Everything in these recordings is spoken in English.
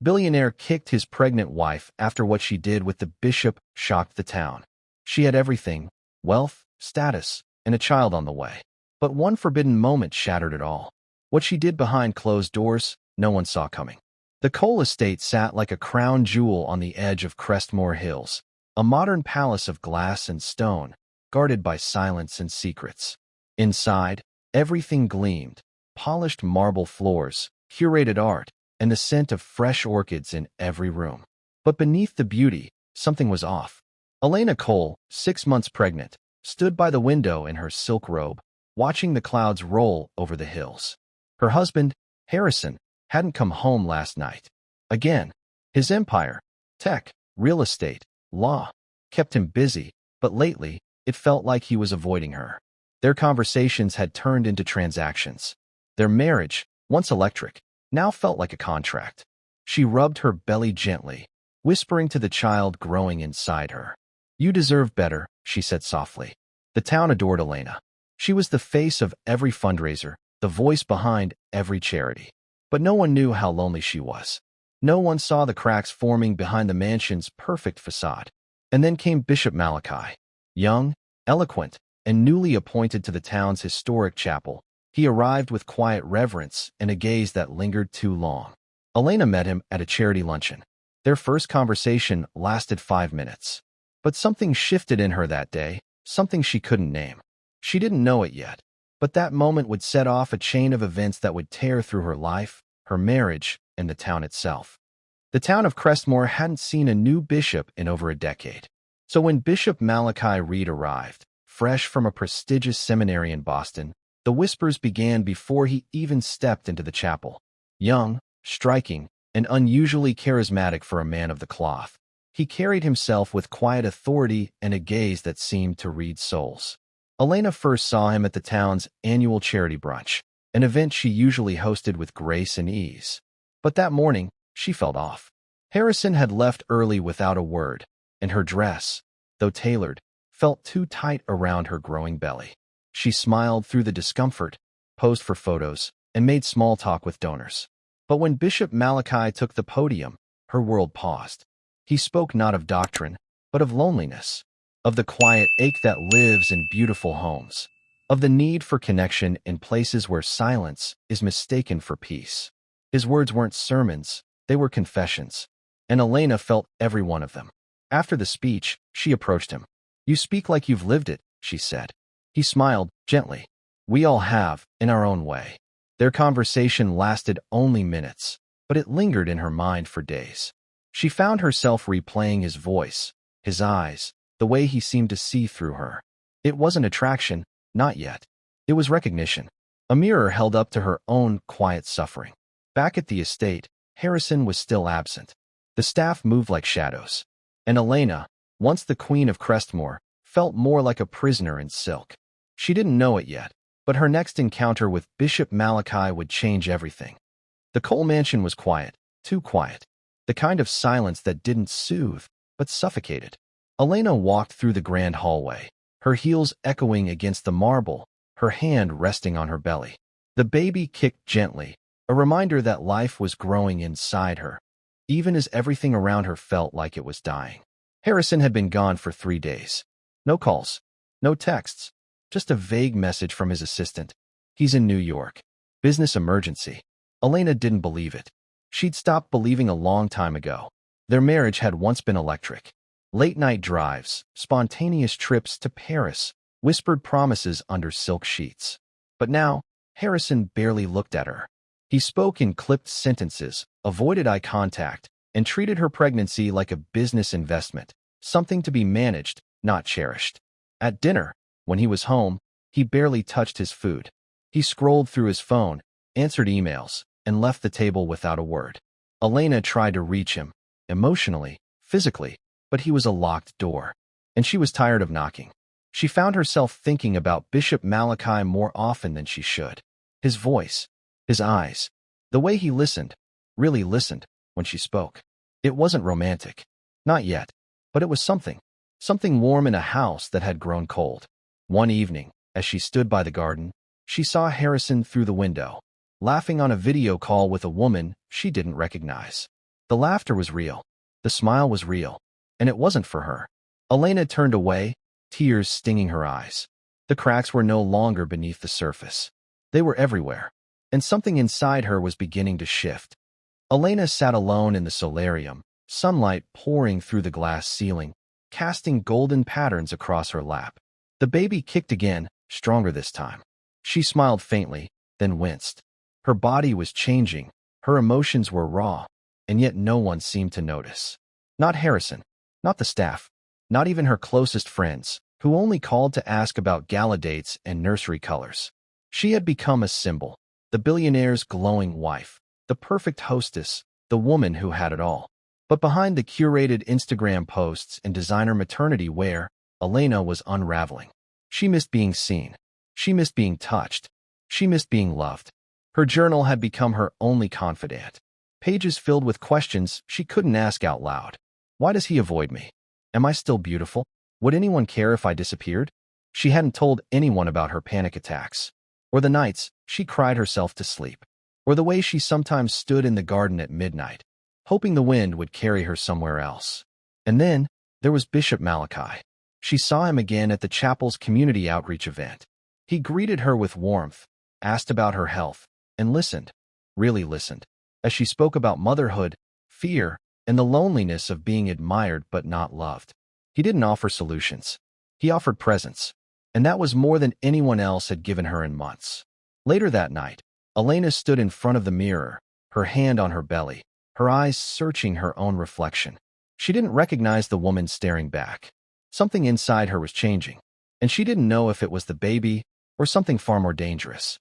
Billionaire kicked his pregnant wife after what she did with the bishop shocked the town. She had everything, wealth, status, and a child on the way. But one forbidden moment shattered it all. What she did behind closed doors, no one saw coming. The Cole estate sat like a crown jewel on the edge of Crestmore Hills, a modern palace of glass and stone, guarded by silence and secrets. Inside, everything gleamed, polished marble floors, curated art, and the scent of fresh orchids in every room. But beneath the beauty, something was off. Elena Cole, 6 months pregnant, stood by the window in her silk robe, watching the clouds roll over the hills. Her husband, Harrison, hadn't come home last night. Again, his empire, tech, real estate, law, kept him busy, but lately, it felt like he was avoiding her. Their conversations had turned into transactions. Their marriage, once electric, now felt like a contract. She rubbed her belly gently, whispering to the child growing inside her. "You deserve better," she said softly. The town adored Elena. She was the face of every fundraiser, the voice behind every charity. But no one knew how lonely she was. No one saw the cracks forming behind the mansion's perfect facade. And then came Bishop Malachi. Young, eloquent, and newly appointed to the town's historic chapel, he arrived with quiet reverence and a gaze that lingered too long. Elena met him at a charity luncheon. Their first conversation lasted 5 minutes. But something shifted in her that day, something she couldn't name. She didn't know it yet, but that moment would set off a chain of events that would tear through her life, her marriage, and the town itself. The town of Crestmore hadn't seen a new bishop in over a decade. So when Bishop Malachi Reed arrived, fresh from a prestigious seminary in Boston, the whispers began before he even stepped into the chapel. Young, striking, and unusually charismatic for a man of the cloth, he carried himself with quiet authority and a gaze that seemed to read souls. Elena first saw him at the town's annual charity brunch, an event she usually hosted with grace and ease. But that morning, she felt off. Harrison had left early without a word, and her dress, though tailored, felt too tight around her growing belly. She smiled through the discomfort, posed for photos, and made small talk with donors. But when Bishop Malachi took the podium, her world paused. He spoke not of doctrine, but of loneliness, of the quiet ache that lives in beautiful homes, of the need for connection in places where silence is mistaken for peace. His words weren't sermons, they were confessions, and Elena felt every one of them. After the speech, she approached him. "You speak like you've lived it," she said. He smiled, gently. "We all have, in our own way." Their conversation lasted only minutes, but it lingered in her mind for days. She found herself replaying his voice, his eyes, the way he seemed to see through her. It wasn't attraction, not yet. It was recognition, a mirror held up to her own quiet suffering. Back at the estate, Harrison was still absent. The staff moved like shadows, and Elena, once the queen of Crestmore, felt more like a prisoner in silk. She didn't know it yet, but her next encounter with Bishop Malachi would change everything. The Cole mansion was quiet, too quiet, the kind of silence that didn't soothe, but suffocated. Elena walked through the grand hallway, her heels echoing against the marble, her hand resting on her belly. The baby kicked gently, a reminder that life was growing inside her, even as everything around her felt like it was dying. Harrison had been gone for 3 days. No calls, no texts, just a vague message from his assistant. "He's in New York. Business emergency." Elena didn't believe it. She'd stopped believing a long time ago. Their marriage had once been electric. Late-night drives, spontaneous trips to Paris, whispered promises under silk sheets. But now, Harrison barely looked at her. He spoke in clipped sentences, avoided eye contact, and treated her pregnancy like a business investment, something to be managed, not cherished. At dinner, when he was home, he barely touched his food. He scrolled through his phone, answered emails, and left the table without a word. Elena tried to reach him, emotionally, physically, but he was a locked door, and she was tired of knocking. She found herself thinking about Bishop Malachi more often than she should. His voice, his eyes, the way he listened, really listened, when she spoke. It wasn't romantic. Not yet. But it was something warm in a house that had grown cold. One evening, as she stood by the garden, she saw Harrison through the window, laughing on a video call with a woman she didn't recognize. The laughter was real. The smile was real. And it wasn't for her. Elena turned away, tears stinging her eyes. The cracks were no longer beneath the surface. They were everywhere. And something inside her was beginning to shift. Elena sat alone in the solarium, sunlight pouring through the glass ceiling, casting golden patterns across her lap. The baby kicked again, stronger this time. She smiled faintly, then winced. Her body was changing, her emotions were raw, and yet no one seemed to notice. Not Harrison, not the staff, not even her closest friends, who only called to ask about gala dates and nursery colors. She had become a symbol, the billionaire's glowing wife, the perfect hostess, the woman who had it all. But behind the curated Instagram posts and designer maternity wear, Elena was unraveling. She missed being seen. She missed being touched. She missed being loved. Her journal had become her only confidant. Pages filled with questions she couldn't ask out loud. Why does he avoid me? Am I still beautiful? Would anyone care if I disappeared? She hadn't told anyone about her panic attacks, or the nights she cried herself to sleep, or the way she sometimes stood in the garden at midnight, hoping the wind would carry her somewhere else. And then there was Bishop Malachi. She saw him again at the chapel's community outreach event. He greeted her with warmth, asked about her health, and listened, really listened, as she spoke about motherhood, fear, and the loneliness of being admired but not loved. He didn't offer solutions. He offered presence, and that was more than anyone else had given her in months. Later that night, Elena stood in front of the mirror, her hand on her belly, her eyes searching her own reflection. She didn't recognize the woman staring back. Something inside her was changing, and she didn't know if it was the baby or something far more dangerous.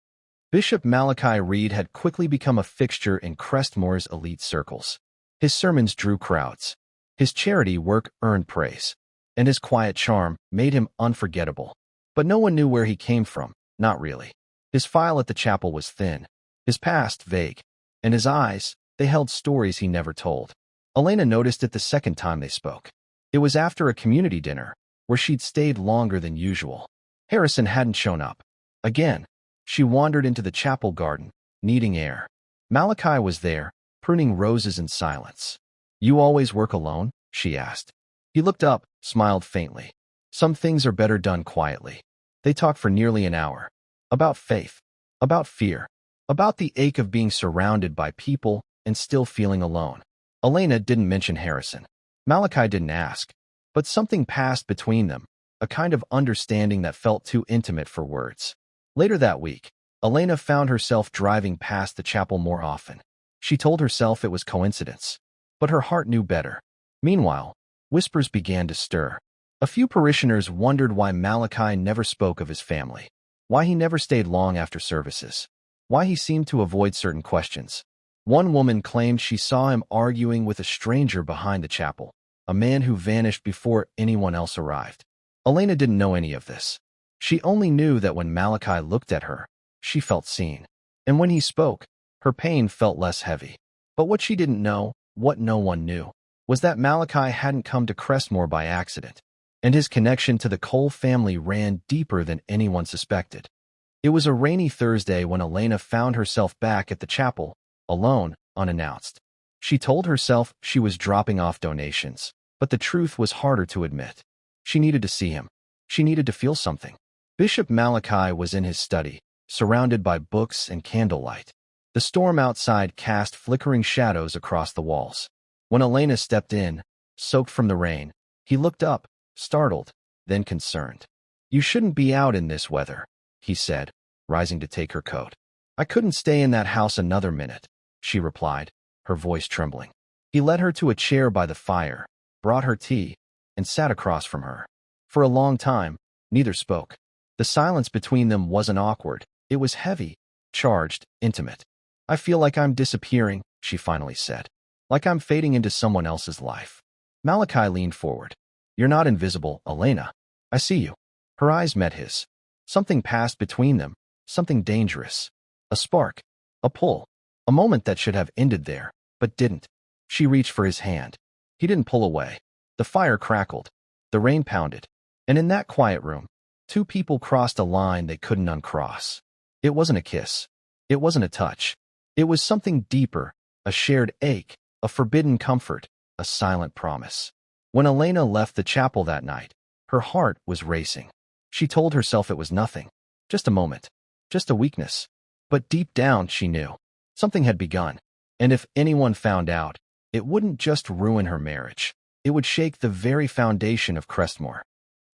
Bishop Malachi Reed had quickly become a fixture in Crestmore's elite circles. His sermons drew crowds. His charity work earned praise, and his quiet charm made him unforgettable. But no one knew where he came from, not really. His file at the chapel was thin, his past vague, and his eyes, they held stories he never told. Elena noticed it the second time they spoke. It was after a community dinner, where she'd stayed longer than usual. Harrison hadn't shown up. Again, she wandered into the chapel garden, needing air. Malachi was there, pruning roses in silence. "You always work alone?" she asked. He looked up, smiled faintly. "Some things are better done quietly." They talked for nearly an hour. About faith, about fear, about the ache of being surrounded by people and still feeling alone. Elena didn't mention Harrison. Malachi didn't ask, but something passed between them, a kind of understanding that felt too intimate for words. Later that week, Elena found herself driving past the chapel more often. She told herself it was coincidence, but her heart knew better. Meanwhile, whispers began to stir. A few parishioners wondered why Malachi never spoke of his family, why he never stayed long after services, why he seemed to avoid certain questions. One woman claimed she saw him arguing with a stranger behind the chapel, a man who vanished before anyone else arrived. Elena didn't know any of this. She only knew that when Malachi looked at her, she felt seen. And when he spoke, her pain felt less heavy. But what she didn't know, what no one knew, was that Malachi hadn't come to Crestmore by accident, and his connection to the Cole family ran deeper than anyone suspected. It was a rainy Thursday when Elena found herself back at the chapel, alone, unannounced. She told herself she was dropping off donations, but the truth was harder to admit. She needed to see him. She needed to feel something. Bishop Malachi was in his study, surrounded by books and candlelight. The storm outside cast flickering shadows across the walls. When Elena stepped in, soaked from the rain, he looked up, startled, then concerned. "You shouldn't be out in this weather," he said, rising to take her coat. "I couldn't stay in that house another minute," she replied, her voice trembling. He led her to a chair by the fire, brought her tea, and sat across from her. For a long time, neither spoke. The silence between them wasn't awkward. It was heavy, charged, intimate. "I feel like I'm disappearing," she finally said. "Like I'm fading into someone else's life." Malachi leaned forward. "You're not invisible, Elena. I see you." Her eyes met his. Something passed between them, something dangerous. A spark, a pull, a moment that should have ended there, but didn't. She reached for his hand. He didn't pull away. The fire crackled. The rain pounded. And in that quiet room, two people crossed a line they couldn't uncross. It wasn't a kiss. It wasn't a touch. It was something deeper, a shared ache, A forbidden comfort, a silent promise. When Elena left the chapel that night, her heart was racing. She told herself it was nothing. Just a moment. Just a weakness. But deep down, she knew. Something had begun. And if anyone found out, it wouldn't just ruin her marriage. It would shake the very foundation of Crestmore.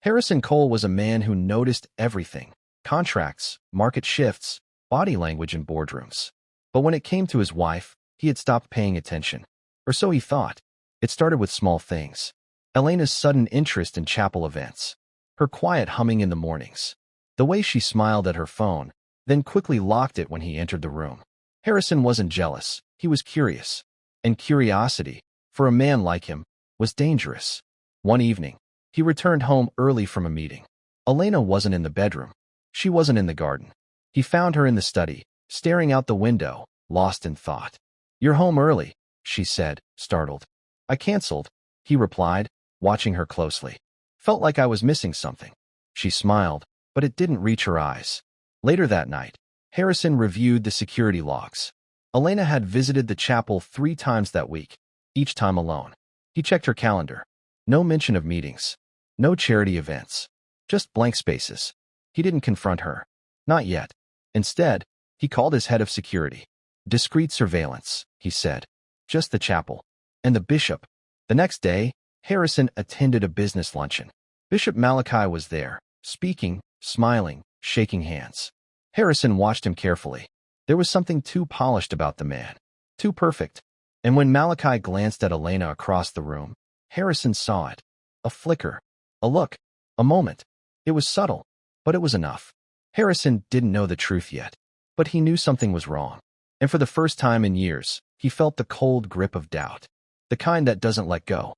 Harrison Cole was a man who noticed everything. Contracts, market shifts, body language in boardrooms. But when it came to his wife, he had stopped paying attention. Or so he thought. It started with small things. Elena's sudden interest in chapel events. Her quiet humming in the mornings. The way she smiled at her phone, then quickly locked it when he entered the room. Harrison wasn't jealous. He was curious. And curiosity, for a man like him, was dangerous. One evening, he returned home early from a meeting. Elena wasn't in the bedroom. She wasn't in the garden. He found her in the study, staring out the window, lost in thought. "You're home early," she said, startled. "I canceled," he replied, watching her closely. "Felt like I was missing something." She smiled, but it didn't reach her eyes. Later that night, Harrison reviewed the security logs. Elena had visited the chapel 3 times that week, each time alone. He checked her calendar. No mention of meetings. No charity events. Just blank spaces. He didn't confront her. Not yet. Instead, he called his head of security. "Discreet surveillance," he said. "Just the chapel. And the bishop." The next day, Harrison attended a business luncheon. Bishop Malachi was there, speaking, smiling, shaking hands. Harrison watched him carefully. There was something too polished about the man. Too perfect. And when Malachi glanced at Elena across the room, Harrison saw it. A flicker. A look. A moment. It was subtle, but it was enough. Harrison didn't know the truth yet, but he knew something was wrong. And for the first time in years, he felt the cold grip of doubt. The kind that doesn't let go.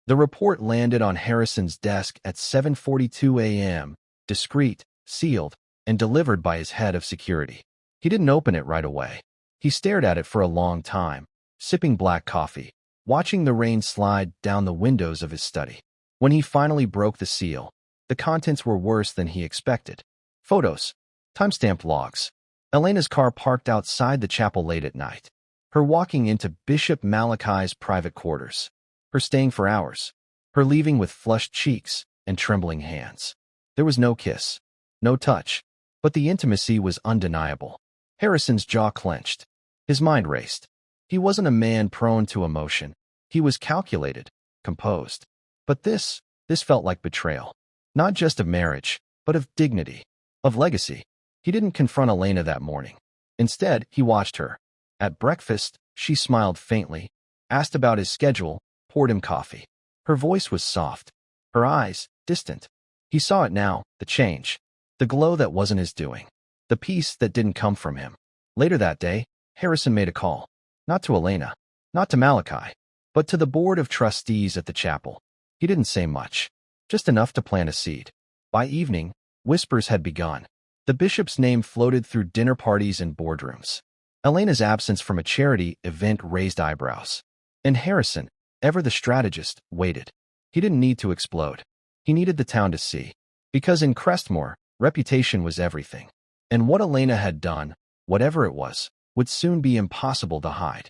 The report landed on Harrison's desk at 7:42 a.m., discreet, sealed, and delivered by his head of security. He didn't open it right away. He stared at it for a long time, sipping black coffee, watching the rain slide down the windows of his study. When he finally broke the seal, the contents were worse than he expected. Photos. Timestamped logs. Elena's car parked outside the chapel late at night. Her walking into Bishop Malachi's private quarters. Her staying for hours. Her leaving with flushed cheeks and trembling hands. There was no kiss. No touch. But the intimacy was undeniable. Harrison's jaw clenched. His mind raced. He wasn't a man prone to emotion. He was calculated, composed. But this felt like betrayal. Not just of marriage, but of dignity, of legacy. He didn't confront Elena that morning. Instead, he watched her. At breakfast, she smiled faintly, asked about his schedule, poured him coffee. Her voice was soft. Her eyes, distant. He saw it now, the change. The glow that wasn't his doing. The peace that didn't come from him. Later that day, Harrison made a call. Not to Elena, not to Malachi, but to the board of trustees at the chapel. He didn't say much. Just enough to plant a seed. By evening, whispers had begun. The bishop's name floated through dinner parties and boardrooms. Elena's absence from a charity event raised eyebrows. And Harrison, ever the strategist, waited. He didn't need to explode. He needed the town to see. Because in Crestmore, reputation was everything. And what Elena had done, whatever it was, would soon be impossible to hide.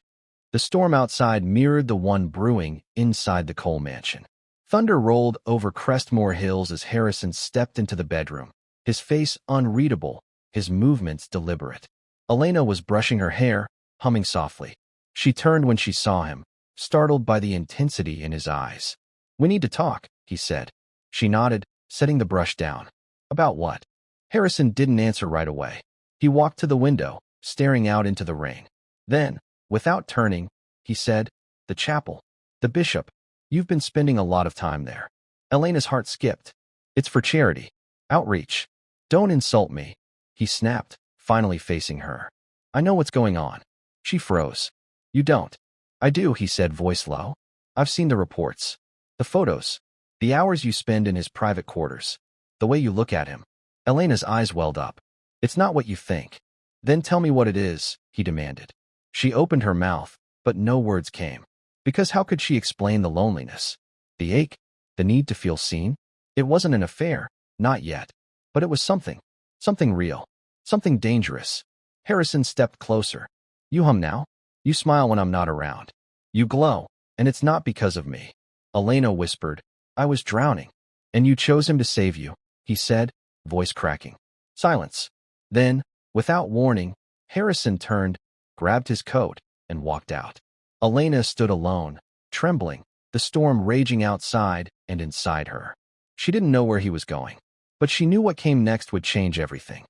The storm outside mirrored the one brewing inside the Cole mansion. Thunder rolled over Crestmore Hills as Harrison stepped into the bedroom, his face unreadable, his movements deliberate. Elena was brushing her hair, humming softly. She turned when she saw him, startled by the intensity in his eyes. "We need to talk," he said. She nodded, setting the brush down. "About what?" Harrison didn't answer right away. He walked to the window, staring out into the rain. Then, without turning, he said, "The chapel. The bishop. You've been spending a lot of time there." Elena's heart skipped. "It's for charity. Outreach. Don't insult me," he snapped, finally facing her. "I know what's going on." She froze. "You don't." "I do," he said, voice low. "I've seen the reports. The photos. The hours you spend in his private quarters. The way you look at him." Elena's eyes welled up. "It's not what you think." "Then tell me what it is," he demanded. She opened her mouth, but no words came. Because how could she explain the loneliness? The ache? The need to feel seen? It wasn't an affair, not yet. But it was something. Something real. Something dangerous. Harrison stepped closer. "You hum now? You smile when I'm not around." You glow, and it's not because of me. Elena whispered. I was drowning. And you chose him to save you, he said, voice cracking. Silence. Then, without warning, Harrison turned, grabbed his coat, and walked out. Elena stood alone, trembling, the storm raging outside and inside her. She didn't know where he was going, but she knew what came next would change everything.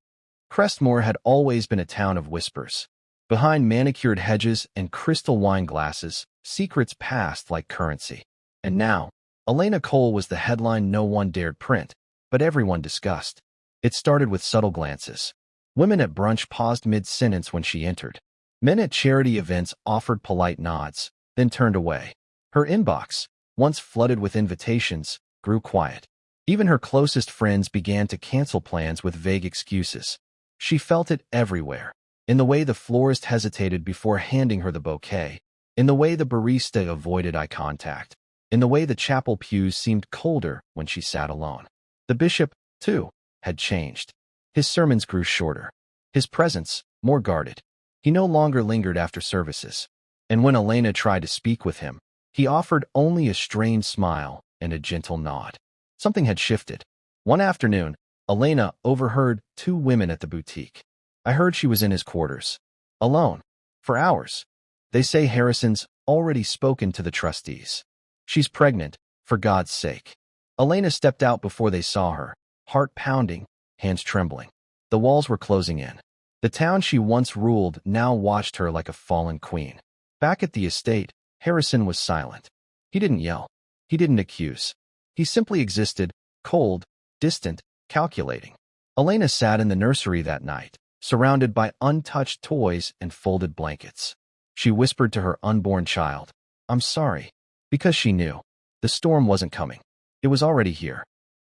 Crestmore had always been a town of whispers. Behind manicured hedges and crystal wine glasses, secrets passed like currency. And now, Elena Cole was the headline no one dared print, but everyone discussed. It started with subtle glances. Women at brunch paused mid-sentence when she entered. Men at charity events offered polite nods, then turned away. Her inbox, once flooded with invitations, grew quiet. Even her closest friends began to cancel plans with vague excuses. She felt it everywhere. In the way the florist hesitated before handing her the bouquet. In the way the barista avoided eye contact. In the way the chapel pews seemed colder when she sat alone. The bishop, too, had changed. His sermons grew shorter. His presence, more guarded. He no longer lingered after services. And when Elena tried to speak with him, he offered only a strained smile and a gentle nod. Something had shifted. One afternoon, Elena overheard two women at the boutique. I heard she was in his quarters. Alone. For hours. They say Harrison's already spoken to the trustees. She's pregnant, for God's sake. Elena stepped out before they saw her, heart pounding, hands trembling. The walls were closing in. The town she once ruled now watched her like a fallen queen. Back at the estate, Harrison was silent. He didn't yell. He didn't accuse. He simply existed, cold, distant, calculating. Elena sat in the nursery that night, surrounded by untouched toys and folded blankets. She whispered to her unborn child, I'm sorry, because she knew. The storm wasn't coming. It was already here.